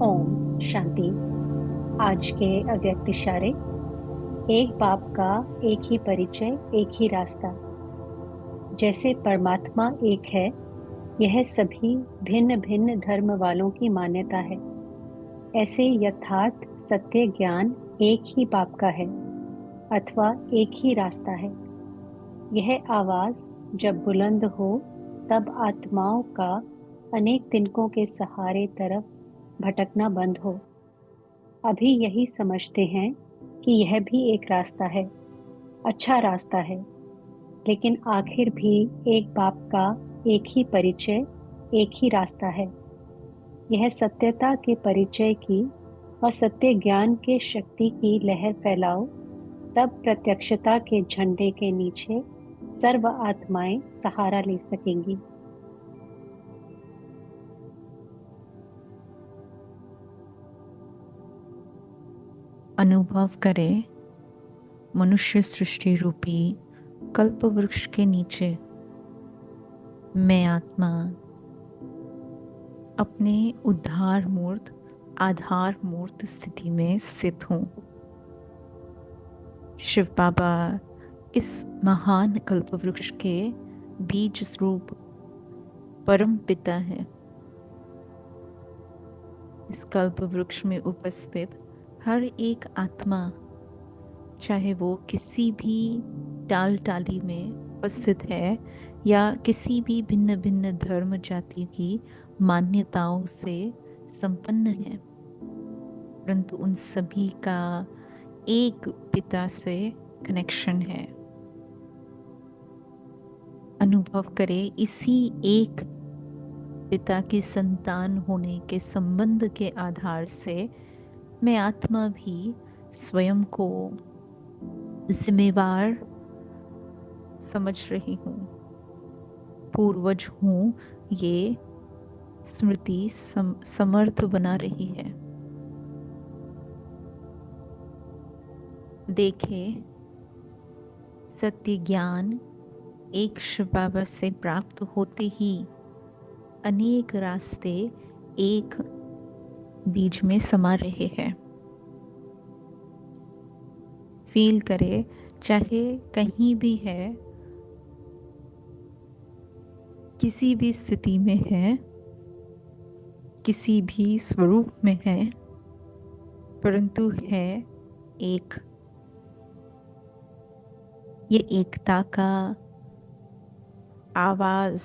ओम शांति। आज के अव्यक्त इशारे। एक बाप का एक ही परिचय, एक ही रास्ता। जैसे परमात्मा एक है, यह सभी भिन्न भिन्न धर्म वालों की मान्यता है। ऐसे यथार्थ सत्य ज्ञान एक ही बाप का है अथवा एक ही रास्ता है। यह आवाज जब बुलंद हो, तब आत्माओं का अनेक तिनकों के सहारे तरफ भटकना बंद हो। अभी यही समझते हैं कि यह भी एक रास्ता है, अच्छा रास्ता है। लेकिन आखिर भी एक बाप का एक ही परिचय, एक ही रास्ता है। यह सत्यता के परिचय की और सत्य ज्ञान के शक्ति की लहर फैलाओ, तब प्रत्यक्षता के झंडे के नीचे सर्व आत्माएं सहारा ले सकेंगी। अनुभव करें मनुष्य सृष्टि रूपी कल्प वृक्ष के नीचे मैं आत्मा अपने उद्धार मूर्त आधार मूर्त स्थिति में स्थित हूँ। शिव बाबा इस महान कल्प वृक्ष के बीज स्वरूप परम पिता है। इस कल्प वृक्ष में उपस्थित हर एक आत्मा, चाहे वो किसी भी टाल टाली में उपस्थित है या किसी भी भिन्न भिन्न धर्म जाति की मान्यताओं से संपन्न है, परंतु उन सभी का एक पिता से कनेक्शन है। अनुभव करें इसी एक पिता की संतान होने के संबंध के आधार से मैं आत्मा भी स्वयं को जिम्मेवार समझ रही हूँ, पूर्वज हूँ। ये स्मृति समर्थ बना रही है। देखे सत्य ज्ञान एक शिव बाबा से प्राप्त होते ही अनेक रास्ते एक बीज में समा रहे हैं। फील करे, चाहे कहीं भी है, किसी भी स्थिति में है, किसी भी स्वरूप में है, परंतु है एक। ये एकता का आवाज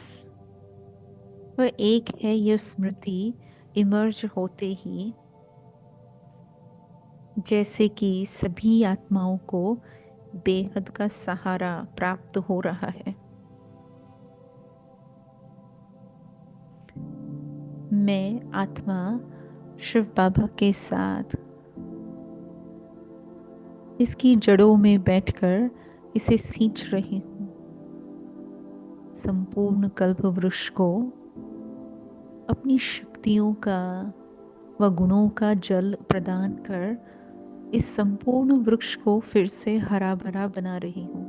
वह एक है। यह स्मृति इमर्ज होते ही जैसे कि सभी आत्माओं को बेहद का सहारा प्राप्त हो रहा है। मैं आत्मा शिव बाबा के साथ इसकी जड़ों में बैठकर इसे सींच रही हूँ। संपूर्ण कल्प वृक्ष को अपनी शक्तियों का व गुणों का जल प्रदान कर इस संपूर्ण वृक्ष को फिर से हरा भरा बना रही हूँ।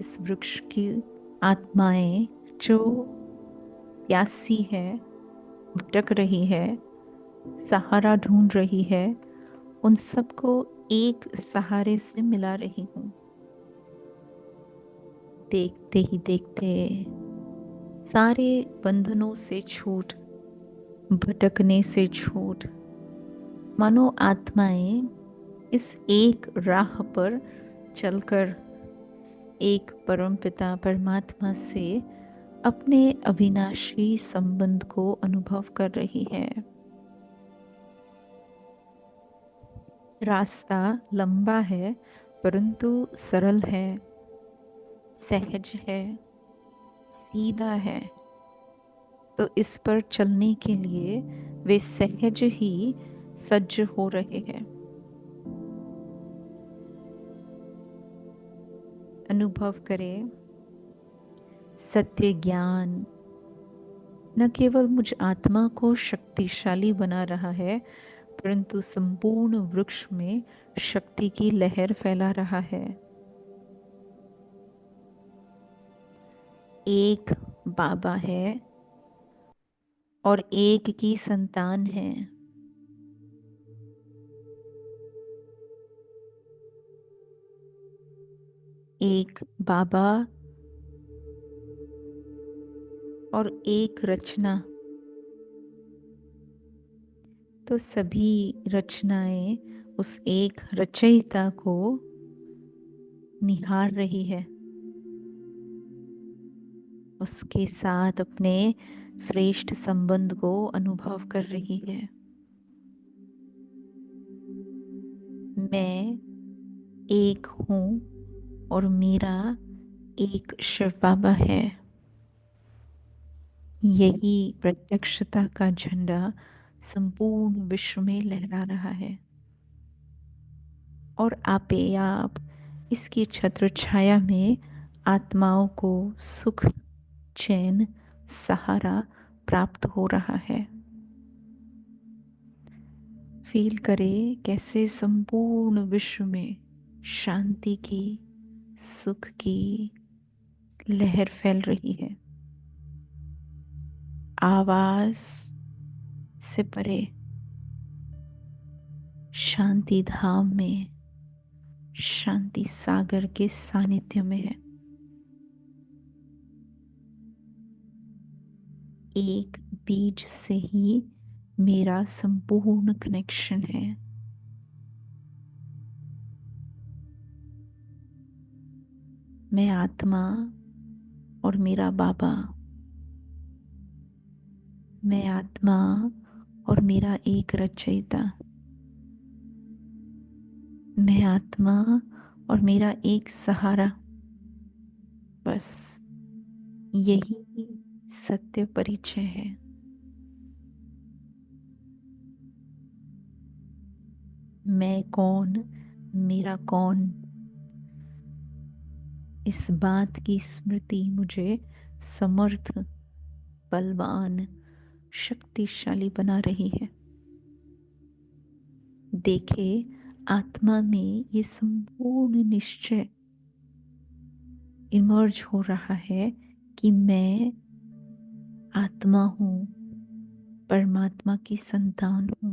इस वृक्ष की आत्माएं जो प्यासी है, भटक रही है, सहारा ढूंढ रही है, उन सबको एक सहारे से मिला रही हूँ। देखते ही देखते सारे बंधनों से छूट, भटकने से छूट, मानो आत्माएं इस एक राह पर चलकर एक परमपिता परमात्मा से अपने अविनाशी संबंध को अनुभव कर रही है। रास्ता लंबा है परंतु सरल है, सहज है, सीधा है। तो इस पर चलने के लिए वे सहज ही सज्ज हो रहे हैं। अनुभव करें सत्य ज्ञान न केवल मुझ आत्मा को शक्तिशाली बना रहा है, परंतु संपूर्ण वृक्ष में शक्ति की लहर फैला रहा है। एक बाबा है और एक की संतान है। एक बाबा और एक रचना। तो सभी रचनाएं उस एक रचयिता को निहार रही है, उसके साथ अपने श्रेष्ठ संबंध को अनुभव कर रही है। मैं एक हूँ और मेरा एक शिव बाबा है। यही प्रत्यक्षता का झंडा संपूर्ण विश्व में लहरा रहा है और आपे आप इसकी छत्र छाया में आत्माओं को सुख, चैन, सहारा प्राप्त हो रहा है। फील करे कैसे संपूर्ण विश्व में शांति की, सुख की लहर फैल रही है। आवाज से परे शांति धाम में, शांति सागर के सानिध्य में है। एक बीज से ही मेरा संपूर्ण कनेक्शन है। मैं आत्मा और मेरा बाबा, मैं आत्मा और मेरा एक रचयिता, मैं आत्मा और मेरा एक सहारा। बस यही सत्य परिचय है। मैं कौन, मेरा कौन, इस बात की स्मृति मुझे समर्थ, बलवान, शक्तिशाली बना रही है। देखे आत्मा में ये संपूर्ण निश्चय इमर्ज हो रहा है कि मैं आत्मा हूँ, परमात्मा की संतान हूँ,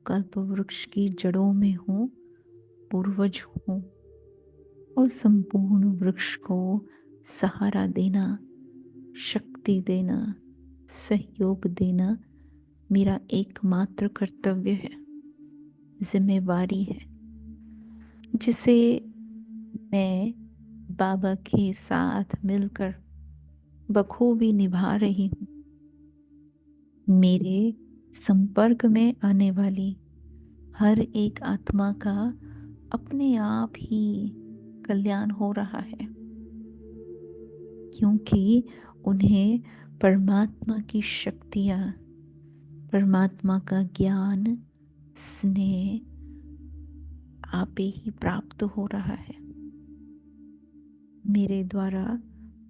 कल्प वृक्ष की जड़ों में हूँ, पूर्वज हूँ और संपूर्ण वृक्ष को सहारा देना, शक्ति देना, सहयोग देना मेरा एकमात्र कर्तव्य है, जिम्मेवारी है, जिसे मैं बाबा के साथ मिलकर बखूबी निभा रही हूँ। मेरे संपर्क में आने वाली हर एक आत्मा का अपने आप ही कल्याण हो रहा है, क्योंकि उन्हें परमात्मा की शक्तियाँ, परमात्मा का ज्ञान, स्नेह आपे ही प्राप्त हो रहा है। मेरे द्वारा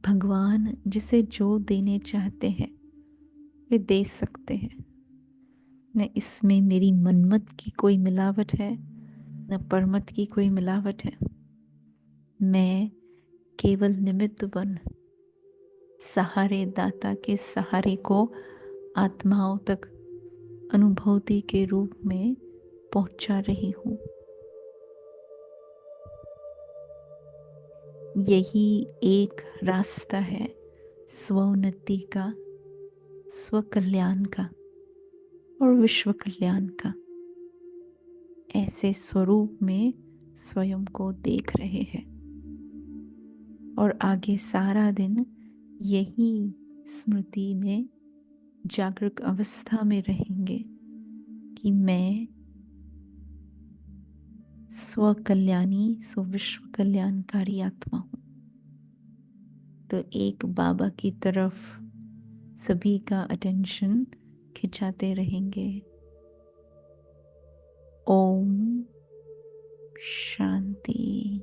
भगवान जिसे जो देने चाहते हैं वे दे सकते हैं। न इसमें मेरी मनमत की कोई मिलावट है, न परमत की कोई मिलावट है। मैं केवल निमित्त बन सहारे दाता के सहारे को आत्माओं तक अनुभूति के रूप में पहुंचा रही हूँ। यही एक रास्ता है स्वोन्नति का, स्व कल्याण का और विश्व कल्याण का। ऐसे स्वरूप में स्वयं को देख रहे हैं और आगे सारा दिन यही स्मृति में जागरूक अवस्था में रहेंगे कि मैं स्व कल्याणी, स्व विश्व कल्याणकारी आत्मा हूँ। तो एक बाबा की तरफ सभी का अटेंशन खिंचाते रहेंगे। ओम शांति।